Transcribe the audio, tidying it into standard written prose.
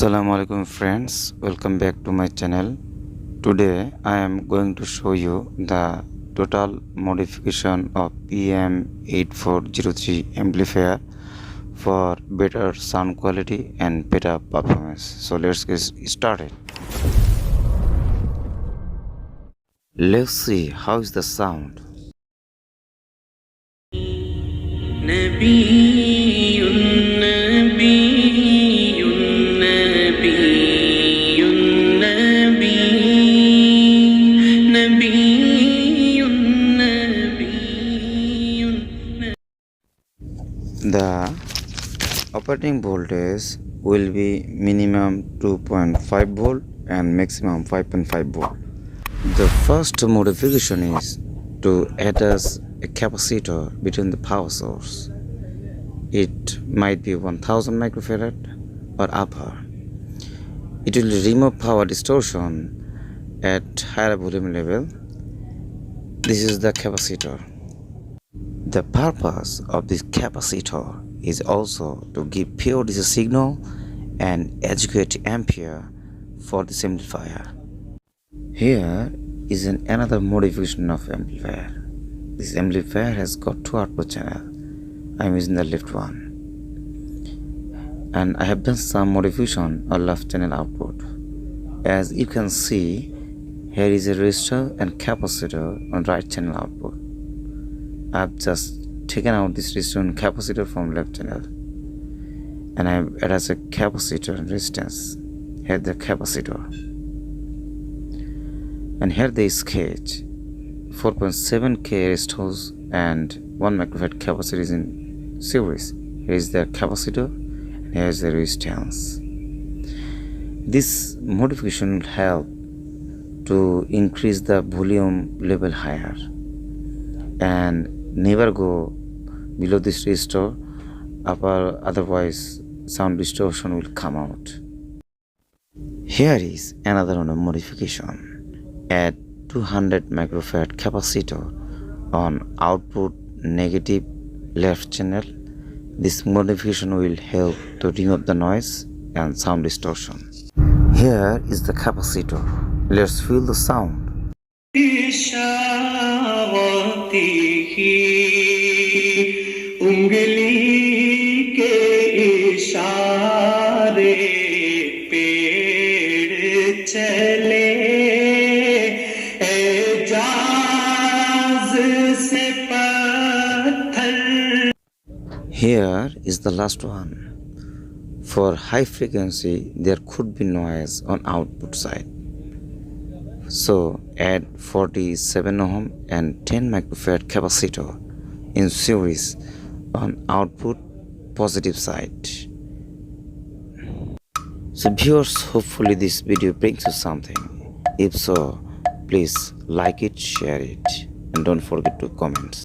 Assalamualaikum friends, welcome back to my channel. Today I am going to show you the total modification of PAM8403 amplifier for better sound quality and better performance. So let's get started. Let's see how is the sound. The operating voltage will be minimum 2.5 volt and maximum 5.5 volt. The first modification is to attach a capacitor between the power source. It might be 1000 microfarad or upper. It will remove power distortion at higher volume level. This is the capacitor. The purpose of this capacitor is also to give pure DC signal and adequate ampere for this amplifier. Here is another modification of amplifier. This amplifier has got two output channels. I am using the left one, and I have done some modification on left channel output. As you can see, here is a resistor and capacitor on right channel output. I have just taken out this resistor and capacitor from left channel, and I have attached a capacitor and resistance. Here the capacitor, and here the sketch. 4.7K resistors and 1 microfarad capacitor is in series. Here is the capacitor, and here is the resistance. This modification will help to increase the volume level higher and never go below this resistor upper, otherwise sound distortion will come out. Here is another one of modification. Add 200 microfarad capacitor on output negative left channel. This modification will help to remove the noise and sound distortion. Here is the capacitor. Let's feel the sound. Here is the last one. For high frequency, there could be noise on output side. So add 47 ohm and 10 microfarad capacitor in series on output positive side. So viewers, hopefully this video brings you something. If so, please like it, share it, and don't forget to comment.